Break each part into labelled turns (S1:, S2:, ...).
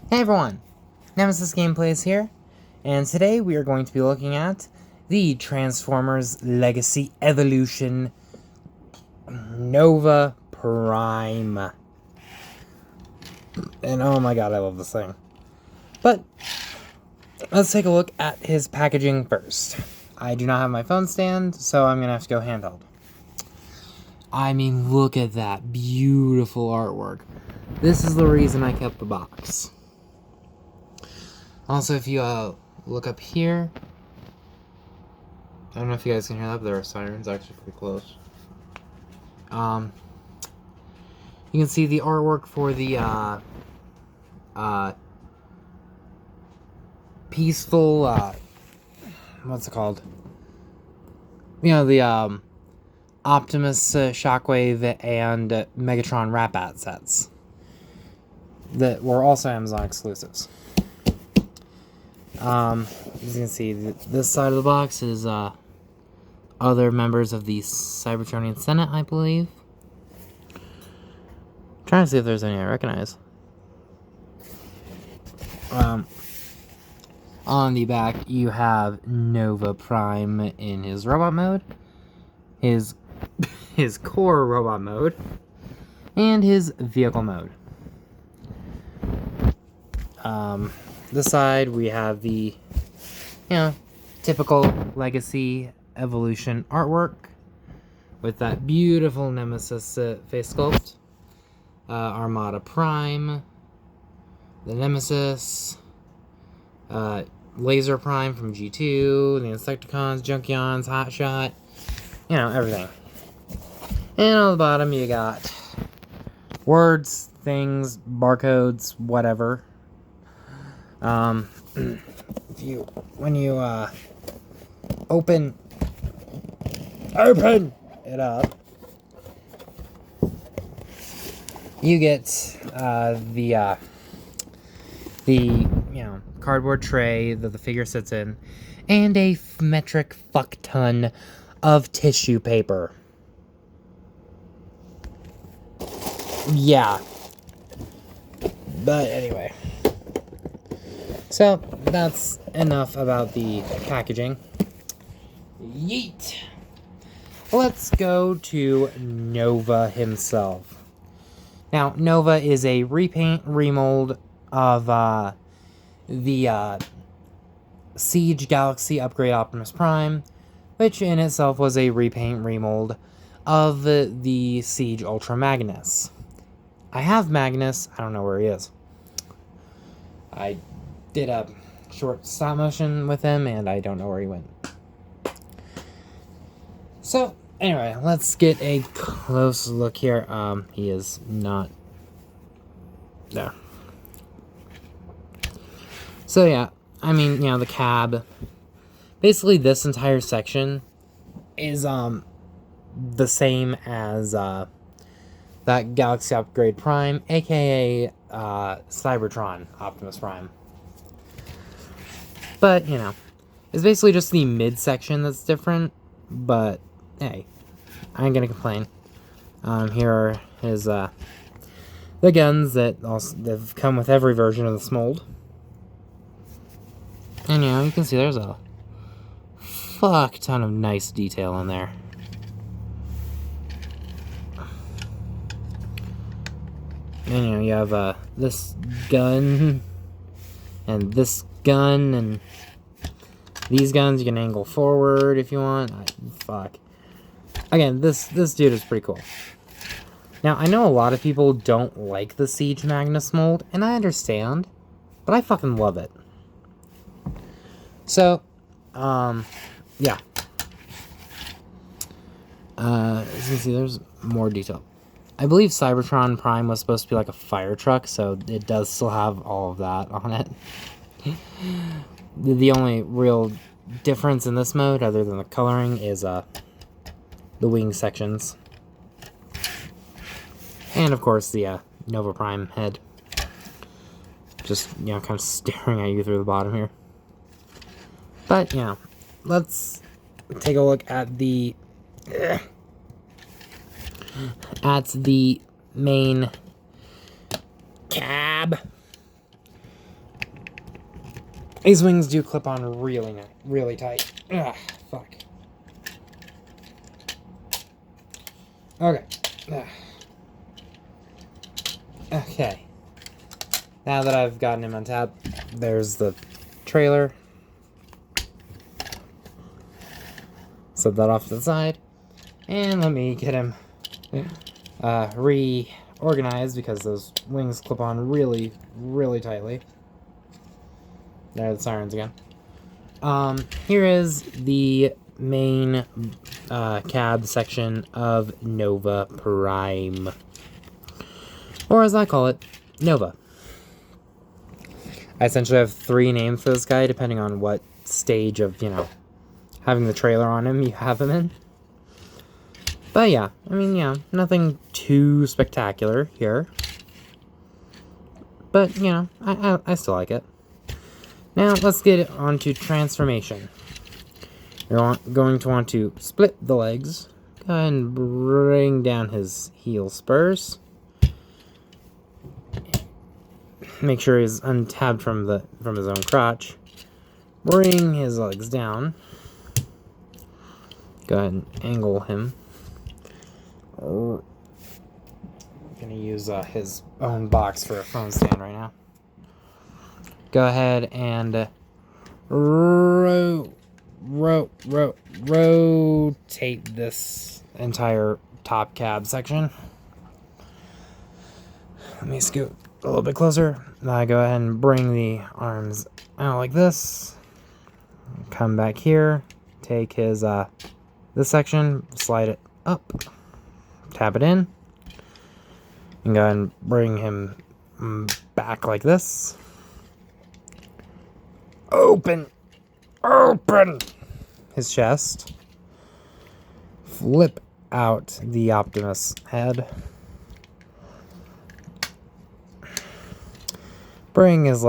S1: Hey everyone, Nemesis Gameplays here, and today we are going to be looking at the Transformers Legacy Evolution Nova Prime. And oh my god, I love this thing. But let's take a look at his packaging first. I do not have my phone stand, so I'm going to have to go handheld. I mean, look at that beautiful artwork. This is the reason I kept the box. Also, if you look up here, I don't know if you guys can hear that, but there are sirens actually pretty close. You can see the artwork for the peaceful what's it called? You know, the Optimus, Shockwave, and Megatron Rat-Bat sets that were also Amazon exclusives. As you can see, this side of the box is other members of the Cybertronian Senate, I believe. I'm trying to see if there's any I recognize. On the back, you have Nova Prime in his robot mode, his core robot mode, and his vehicle mode. This side we have the, typical Legacy Evolution artwork with that beautiful Nemesis face sculpt, Armada Prime, the Nemesis, Laser Prime from G2, the Insecticons, Junkions, Hotshot, everything. And on the bottom you got words, things, barcodes, whatever. When you open it up, you get the cardboard tray that the figure sits in, and a metric fuck ton of tissue paper. Yeah. But anyway. So, that's enough about the packaging. Yeet! Let's go to Nova himself. Now, Nova is a repaint, remold of the Siege Galaxy Upgrade Optimus Prime, which in itself was a repaint, remold of the Siege Ultra Magnus. I have Magnus, I don't know where he is. I did a short stop motion with him, and I don't know where he went. So, anyway, let's get a close look here. He is not there. So, yeah, I mean, the cab. Basically, this entire section is, the same as, that Galaxy Upgrade Prime, aka, Cybertron Optimus Prime. But, it's basically just the mid-section that's different, but, hey, I ain't gonna complain. Here are his, the guns that have come with every version of this mold. And, you can see there's a fuck ton of nice detail in there. And, you have, this gun, and this gun, and these guns you can angle forward if you want. Fuck. Again, this dude is pretty cool. Now, I know a lot of people don't like the Siege Magnus mold, and I understand, but I fucking love it. So, yeah. As you can see, there's more detail. I believe Cybertron Prime was supposed to be like a fire truck, so it does still have all of that on it. The only real difference in this mode, other than the coloring, is the wing sections. And, of course, the Nova Prime head. Just, kind of staring at you through the bottom here. But, let's take a look at the main cab. These wings do clip on really tight. Ugh, fuck. Okay. Ugh. Okay. Now that I've gotten him untapped, there's the trailer. Set that off to the side. And let me get him reorganized because those wings clip on really tightly. There are the sirens again. Here is the main cab section of Nova Prime. Or as I call it, Nova. I essentially have 3 names for this guy, depending on what stage of, having the trailer on him you have him in. But yeah, I mean, yeah, nothing too spectacular here. But, I still like it. Now, let's get on to transformation. You're going to want to split the legs. Go ahead and bring down his heel spurs. Make sure he's untabbed from his own crotch. Bring his legs down. Go ahead and angle him. I'm gonna use his own box for a phone stand right now. Go ahead and rotate this entire top cab section. Let me scoot a little bit closer. Go ahead and bring the arms out like this. Come back here. Take his this section, slide it up, tap it in, and go ahead and bring him back like this. Open his chest. Flip out the Optimus head. Bring his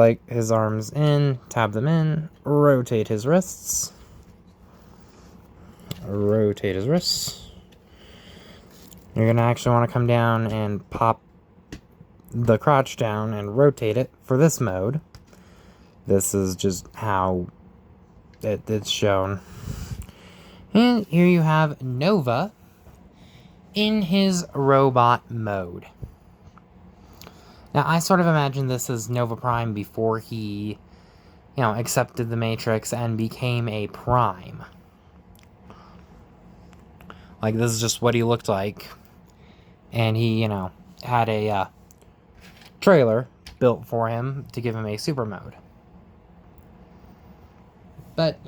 S1: arms in, tap them in, rotate his wrists. Rotate his wrists. You're going to actually want to come down and pop the crotch down and rotate it for this mode. This is just how it's shown. And here you have Nova in his robot mode. Now, I sort of imagine this as Nova Prime before he, accepted the Matrix and became a Prime. Like, this is just what he looked like. And he, had a trailer built for him to give him a super mode. But,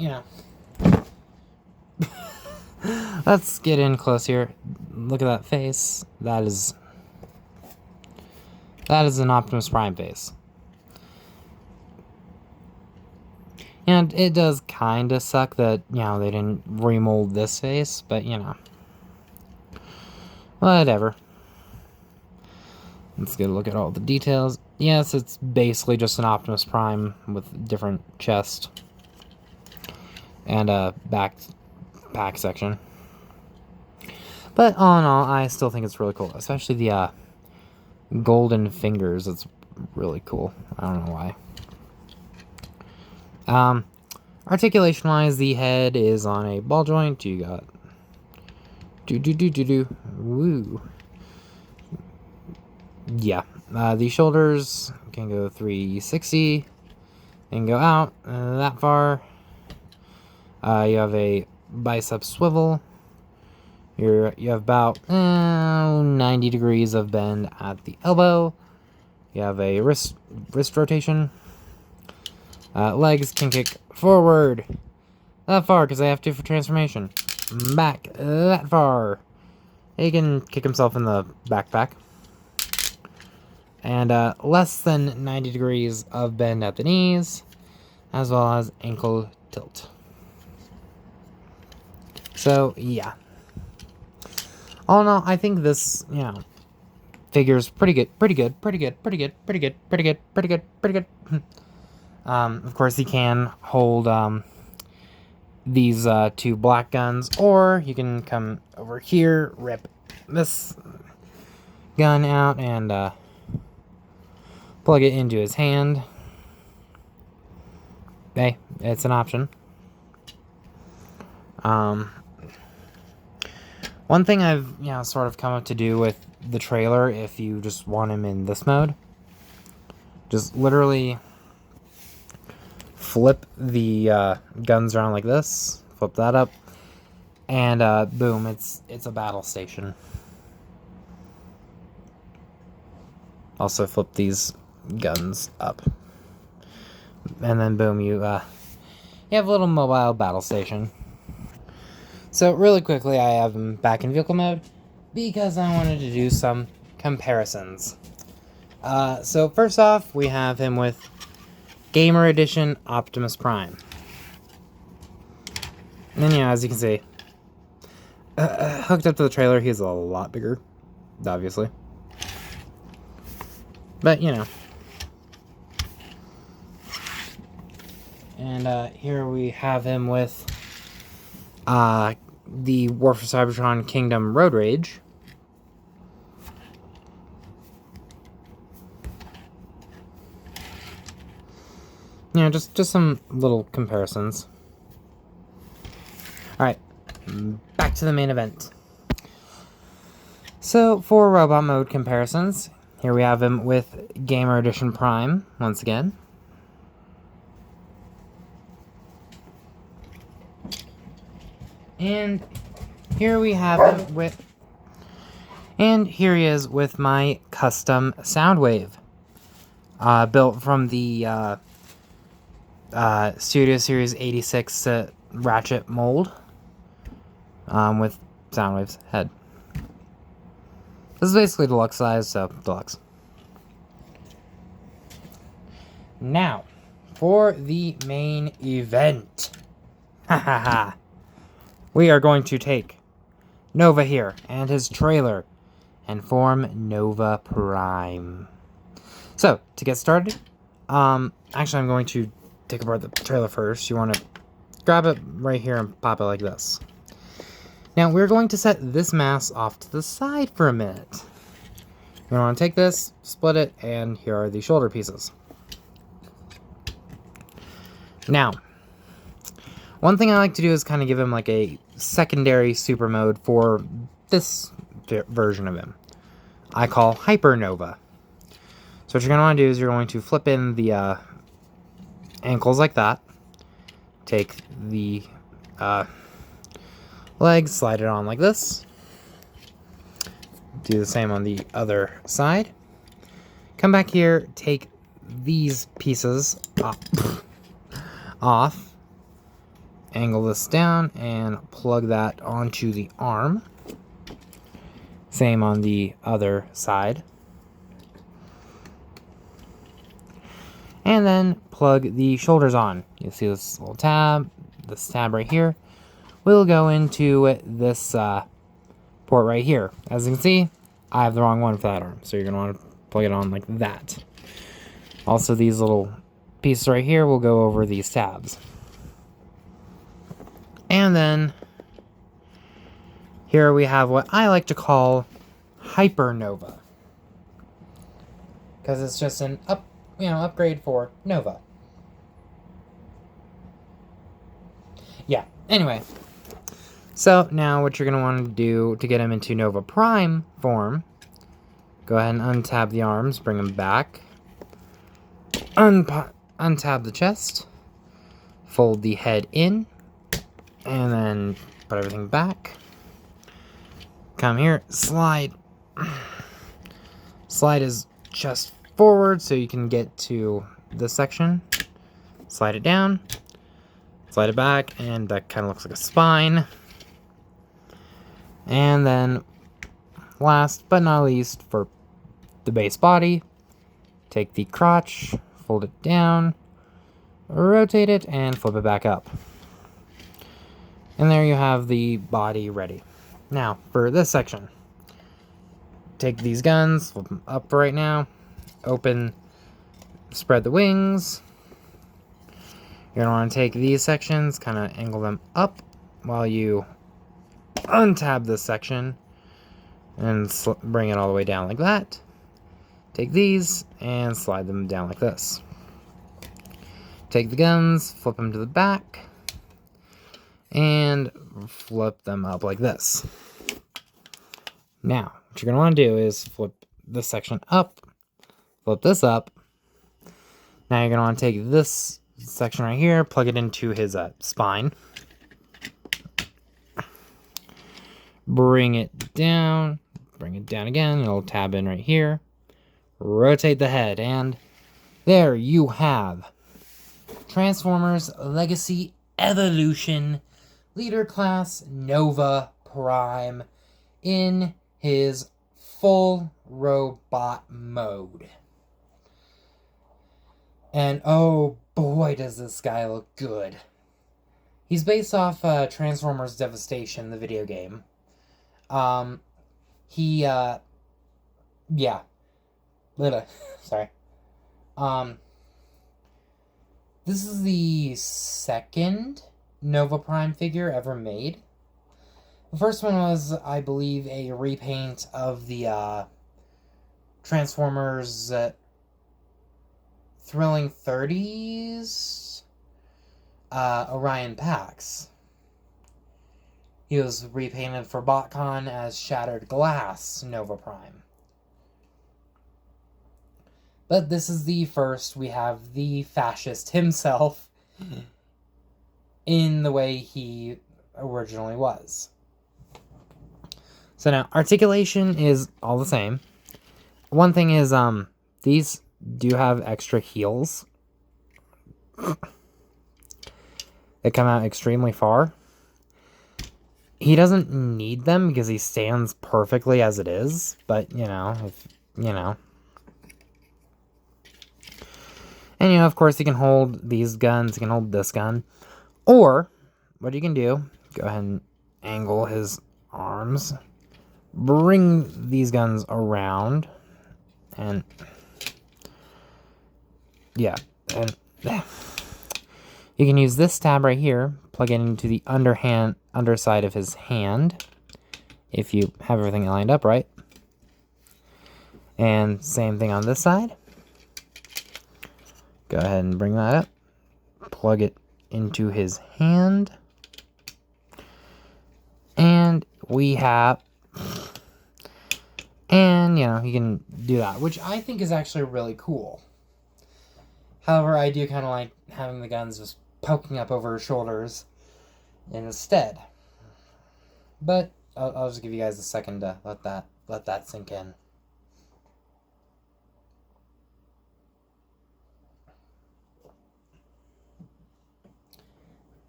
S1: let's get in close here. Look at that face. That is an Optimus Prime face. And it does kind of suck that, they didn't remold this face, but, whatever. Let's get a look at all the details. Yes, it's basically just an Optimus Prime with different chest and a back section. But all in all, I still think it's really cool, especially the golden fingers. It's really cool. I don't know why. Articulation wise, the head is on a ball joint. You got woo. Yeah. The shoulders can go 360 and go out that far. You have a bicep swivel. You have about 90 degrees of bend at the elbow. You have a wrist rotation. Legs can kick forward that far because I have to for transformation. Back that far. He can kick himself in the backpack. And less than 90 degrees of bend at the knees, as well as ankle tilt. So, yeah. All in all, I think this, figures pretty good. Of course, he can hold these 2 black guns, or you can come over here, rip this gun out, and plug it into his hand. hey, it's an option. One thing I've, sort of come up to do with the trailer, if you just want him in this mode, just literally flip the guns around like this, flip that up, and boom, it's a battle station. Also flip these guns up, and then boom, you have a little mobile battle station. So really quickly, I have him back in vehicle mode because I wanted to do some comparisons. So first off, we have him with Gamer Edition Optimus Prime. And then, as you can see, hooked up to the trailer, he's a lot bigger, obviously. But, And here we have him with the War for Cybertron Kingdom Road Rage. Just some little comparisons. Alright, back to the main event. So, for robot mode comparisons, here we have him with Gamer Edition Prime, once again. And here we have him with... And here he is with my custom Soundwave. Built from the Studio Series 86 Ratchet mold. With Soundwave's head. This is basically deluxe size, so deluxe. Now, for the main event. We are going to take Nova here and his trailer and form Nova Prime. So, to get started, actually I'm going to take apart the trailer first. You want to grab it right here and pop it like this. Now, we're going to set this mass off to the side for a minute. You want to take this, split it, and here are the shoulder pieces. Now, one thing I like to do is kind of give him like a secondary super mode for this version of him. I call Hypernova. So what you're going to want to do is you're going to flip in the ankles like that. Take the legs, slide it on like this. Do the same on the other side. Come back here, take these pieces off. Angle this down and plug that onto the arm. Same on the other side. And then plug the shoulders on. You see this little tab, this tab right here. We'll go into this port right here. As you can see, I have the wrong one for that arm, so you're going to want to plug it on like that. Also, these little pieces right here will go over these tabs. And then here we have what I like to call Hypernova, because it's just an upgrade for Nova. Yeah. Anyway, so now what you're gonna want to do to get him into Nova Prime form, go ahead and untab the arms, bring them back, untab the chest, fold the head in. And then put everything back. Come here, slide. Slide is just forward so you can get to this section. Slide it down. Slide it back, and that kind of looks like a spine. And then, last but not least, for the base body, take the crotch, fold it down, rotate it, and flip it back up. And there you have the body ready. Now, for this section, take these guns, flip them up right now, open, spread the wings. You're going to want to take these sections, kind of angle them up while you untab this section and bring it all the way down like that. Take these and slide them down like this. take the guns, flip them to the back, and flip them up like this. Now, what you're going to want to do is flip this section up, flip this up. Now you're going to want to take this section right here, plug it into his spine. Bring it down again, it'll tab in right here. Rotate the head, and there you have Transformers Legacy Evolution Leader Class Nova Prime in his full robot mode. And oh boy, does this guy look good. He's based off Transformers Devastation, the video game. Yeah. Sorry. This is the second Nova Prime figure ever made. The first one was, I believe, a repaint of the Transformers Thrilling 30s Orion Pax. He was repainted for BotCon as Shattered Glass Nova Prime. But this is the first we have the fascist himself in the way he originally was. So now, articulation is all the same. One thing is, these do have extra heels. They come out extremely far. He doesn't need them because he stands perfectly as it is, but, And, of course, he can hold these guns, he can hold this gun. Or, what you can do, go ahead and angle his arms, bring these guns around, and, yeah, and you can use this tab right here, plug it into the underside of his hand, if you have everything lined up right. And same thing on this side. Go ahead and bring that up. Plug it into his hand. And we have... And, you can do that, which I think is actually really cool. However, I do kind of like having the guns just poking up over his shoulders instead. But I'll just give you guys a second to let that sink in.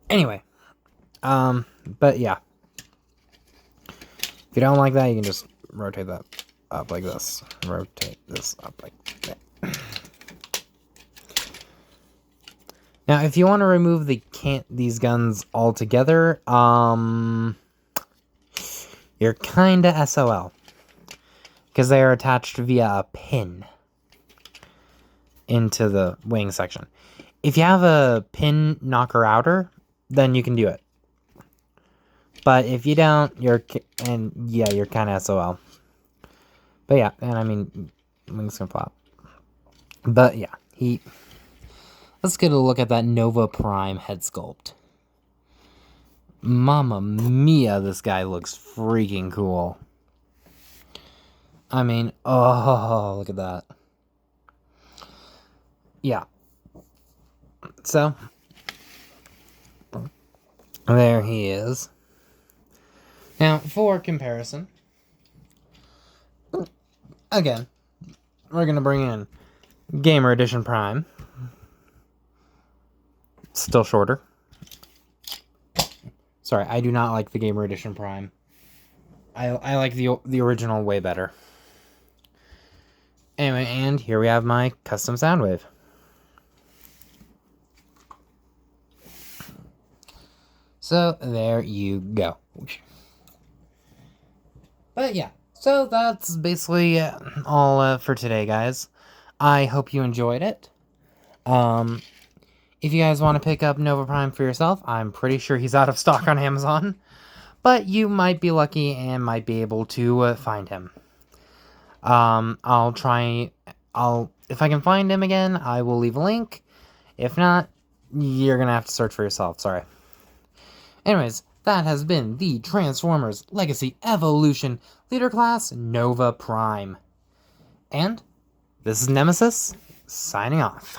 S1: Anyway, but yeah. If you don't like that, you can just rotate that up like this. Rotate this up like that. Now, if you want to remove these guns altogether, you're kinda SOL. Because they are attached via a pin into the wing section. If you have a pin knocker outer, then you can do it. But if you don't, you're kinda SOL. But yeah, and I mean, wings can flop. But yeah, let's get a look at that Nova Prime head sculpt. Mamma mia, this guy looks freaking cool. I mean, oh, look at that. Yeah. So, there he is. Now, for comparison, again, we're going to bring in Gamer Edition Prime. Still shorter. Sorry, I do not like the Gamer Edition Prime. I like the original way better. Anyway, and here we have my custom Soundwave. So, there you go. But yeah, so that's basically all for today, guys. I hope you enjoyed it. If you guys want to pick up Nova Prime for yourself, I'm pretty sure he's out of stock on Amazon. But you might be lucky and might be able to find him. If I can find him again, I will leave a link. If not, You're gonna have to search for yourself, sorry. Anyways, that has been the Transformers Legacy Evolution Leader Class Nova Prime. And this is Nemesis, signing off.